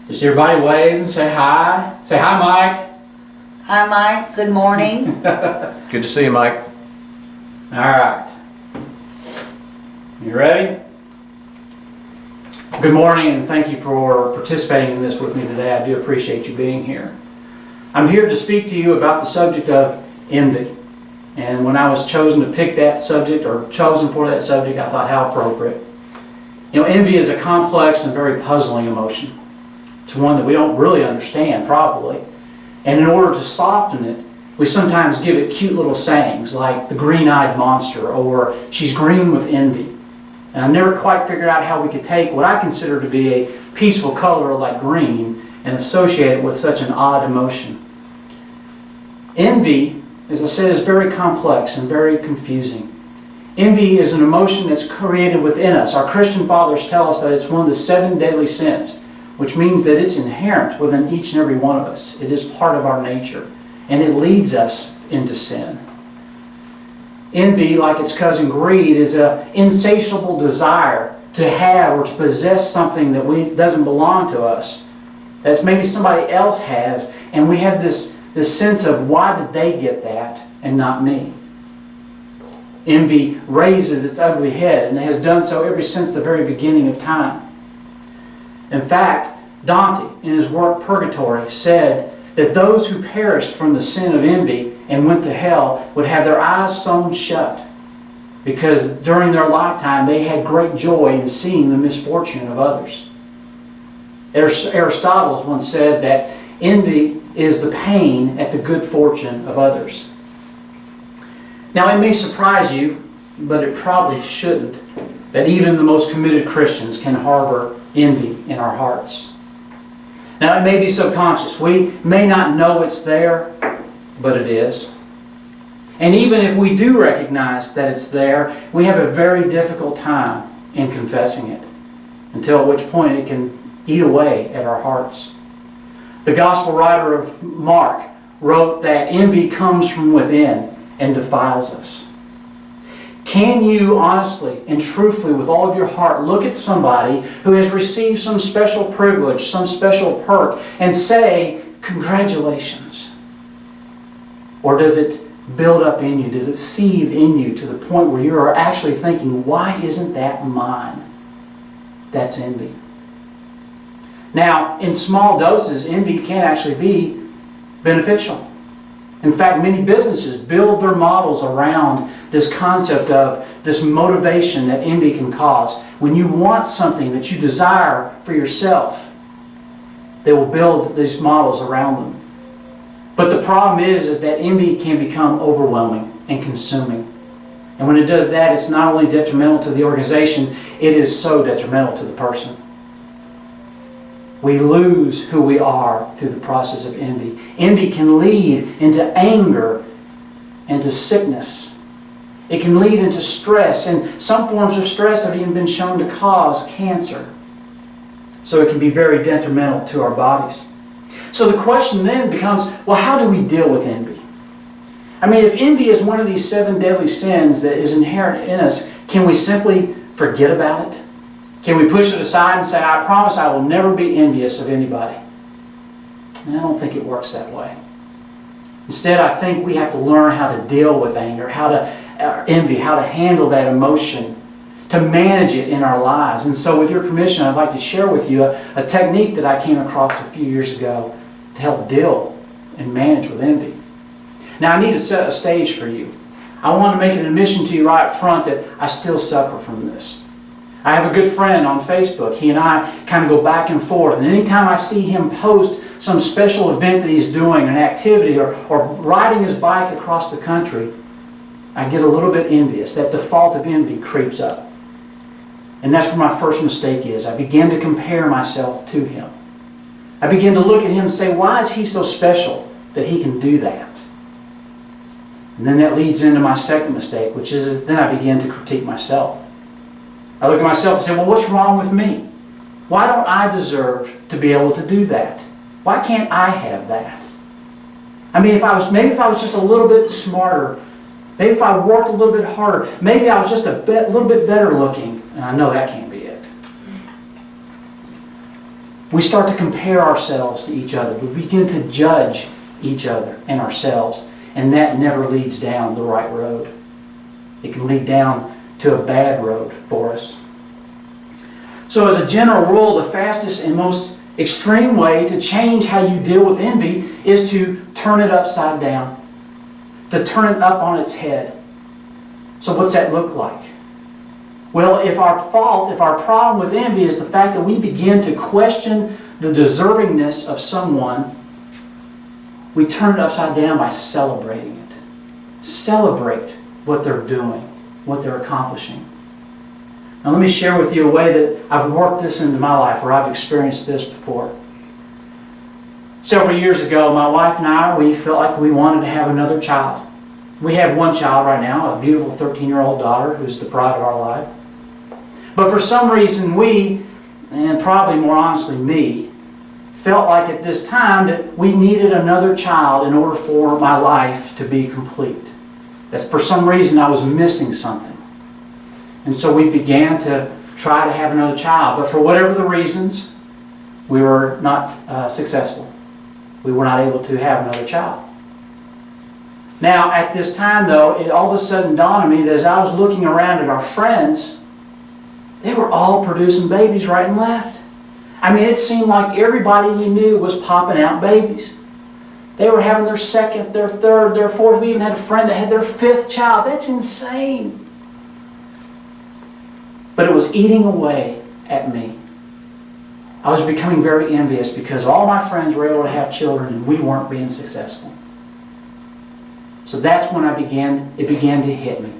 Just everybody wave and say hi. Say hi, Mike. Hi, Mike. Good morning. Good to see you, Mike. All right. You ready? Good morning, and thank you for participating in this with me today. I do appreciate you being here. I'm here to speak to you about the subject of envy. And when I was chosen to pick that subject, or chosen for that subject, I thought, how appropriate. You know, envy is a complex and very puzzling emotion. It's one that we don't really understand, probably. And in order to soften it, we sometimes give it cute little sayings like the green-eyed monster or she's green with envy. And I've never quite figured out how we could take what I consider to be a peaceful color like green and associate it with such an odd emotion. Envy, as I said, is very complex and very confusing. Envy is an emotion that's created within us. Our Christian fathers tell us that it's one of the 7 deadly sins, which means that it's inherent within each and every one of us. It is part of our nature, and it leads us into sin. Envy, like its cousin greed, is an insatiable desire to have or to possess something that doesn't belong to us, that maybe somebody else has, and we have this sense of, why did they get that and not me? Envy raises its ugly head, and it has done so ever since the very beginning of time. In fact, Dante, in his work Purgatory, said that those who perished from the sin of envy and went to hell would have their eyes sewn shut, because during their lifetime they had great joy in seeing the misfortune of others. Aristotle once said that envy is the pain at the good fortune of others. Now, it may surprise you, but it probably shouldn't, that even the most committed Christians can harbor envy in our hearts. Now, it may be subconscious. We may not know it's there, but it is. And even if we do recognize that it's there, we have a very difficult time in confessing it, until at which point it can eat away at our hearts. The gospel writer of Mark wrote that envy comes from within and defiles us. Can you honestly and truthfully with all of your heart look at somebody who has received some special privilege, some special perk, and say, congratulations? Or does it build up in you? Does it seethe in you to the point where you are actually thinking, why isn't that mine? That's envy. Now, in small doses, envy can actually be beneficial. In fact, many businesses build their models around this concept of this motivation that envy can cause. When you want something that you desire for yourself, they will build these models around them. But the problem is that envy can become overwhelming and consuming. And when it does that, it's not only detrimental to the organization, it is so detrimental to the person. We lose who we are through the process of envy. Envy can lead into anger and to sickness. It can lead into stress, and some forms of stress have even been shown to cause cancer. So it can be very detrimental to our bodies. So the question then becomes, well, how do we deal with envy? I mean, if envy is one of these 7 deadly sins that is inherent in us, can we simply forget about it? Can we push it aside and say, I promise I will never be envious of anybody? And I don't think it works that way. Instead, I think we have to learn how to deal with anger, envy, how to handle that emotion, to manage it in our lives. And so with your permission, I'd like to share with you a technique that I came across a few years ago to help deal and manage with envy. Now, I need to set a stage for you. I want to make an admission to you right up front that I still suffer from this. I have a good friend on Facebook. He and I kind of go back and forth. And anytime I see him post some special event that he's doing, an activity, or riding his bike across the country, I get a little bit envious. That default of envy creeps up. And that's where my first mistake is. I begin to compare myself to him. I begin to look at him and say, why is he so special that he can do that? And then that leads into my second mistake, which is then I begin to critique myself. I look at myself and say, well, what's wrong with me? Why don't I deserve to be able to do that? Why can't I have that? I mean, maybe if I was just a little bit smarter, maybe if I worked a little bit harder, maybe I was just little bit better looking, and I know that can't be it. We start to compare ourselves to each other. We begin to judge each other and ourselves. And that never leads down the right road. It can lead down to a bad road for us. So as a general rule, the fastest and most extreme way to change how you deal with envy is to turn it upside down. To turn it up on its head. So what's that look like? Well, if our problem with envy is the fact that we begin to question the deservingness of someone, we turn it upside down by celebrating it. Celebrate what they're doing, what they're accomplishing. Now let me share with you a way that I've worked this into my life, where I've experienced this before. Several years ago, my wife and I, we felt like we wanted to have another child. We have one child right now, a beautiful 13-year-old daughter who's the pride of our life. But for some reason we, and probably more honestly me, felt like at this time that we needed another child in order for my life to be complete. That for some reason I was missing something. And so we began to try to have another child. But for whatever the reasons, we were not successful. We were not able to have another child. Now at this time though, it all of a sudden dawned on me that as I was looking around at our friends, they were all producing babies right and left. I mean, it seemed like everybody we knew was popping out babies. They were having their second, their third, their fourth. We even had a friend that had their fifth child. That's insane. But it was eating away at me. I was becoming very envious because all my friends were able to have children and we weren't being successful. So that's when it began to hit me.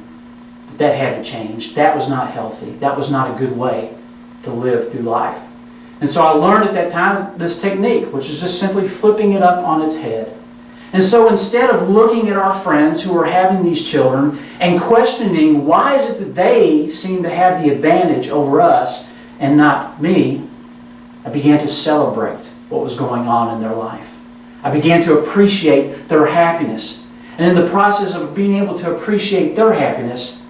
That had to change. That was not healthy. That was not a good way to live through life. And so I learned at that time this technique, which is just simply flipping it up on its head. And so instead of looking at our friends who are having these children and questioning why is it that they seem to have the advantage over us and not me, I began to celebrate what was going on in their life. I began to appreciate their happiness. And in the process of being able to appreciate their happiness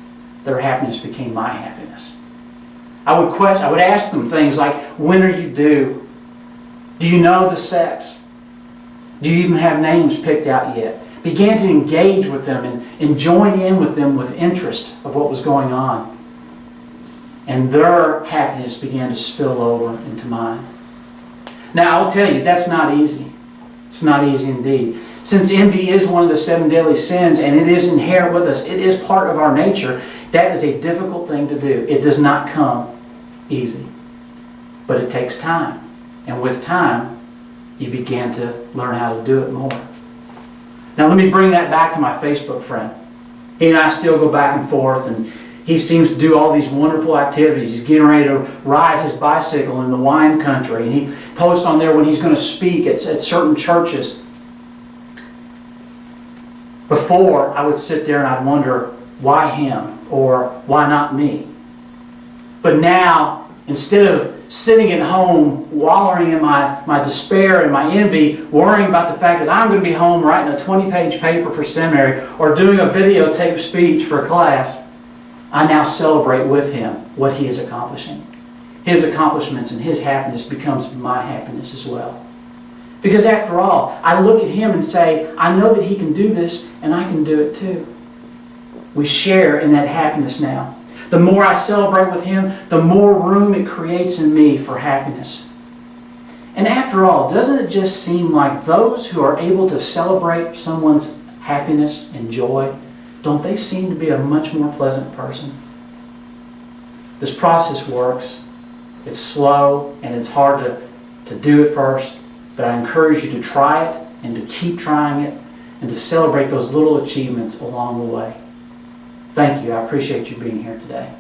became my happiness. I would ask them things like, when are you due? Do you know the sex? Do you even have names picked out yet? Began to engage with them and join in with them with interest of what was going on. And their happiness began to spill over into mine. Now I'll tell you, that's not easy. It's not easy indeed. Since envy is one of the 7 deadly sins and it is inherent with us, it is part of our nature, that is a difficult thing to do. It does not come easy. But it takes time. And with time, you begin to learn how to do it more. Now let me bring that back to my Facebook friend. He and I still go back and forth, and he seems to do all these wonderful activities. He's getting ready to ride his bicycle in the wine country, and he posts on there when he's going to speak at certain churches. Before, I would sit there and I'd wonder, why him? Or why not me? But now, instead of sitting at home, wallowing in my despair and my envy, worrying about the fact that I'm going to be home writing a 20-page paper for seminary or doing a videotape speech for class, I now celebrate with him what he is accomplishing. His accomplishments and his happiness becomes my happiness as well. Because after all, I look at him and say, I know that he can do this and I can do it too. We share in that happiness now. The more I celebrate with him, the more room it creates in me for happiness. And after all, doesn't it just seem like those who are able to celebrate someone's happiness and joy, don't they seem to be a much more pleasant person? This process works. It's slow and it's hard to do at first, but I encourage you to try it and to keep trying it and to celebrate those little achievements along the way. Thank you. I appreciate you being here today.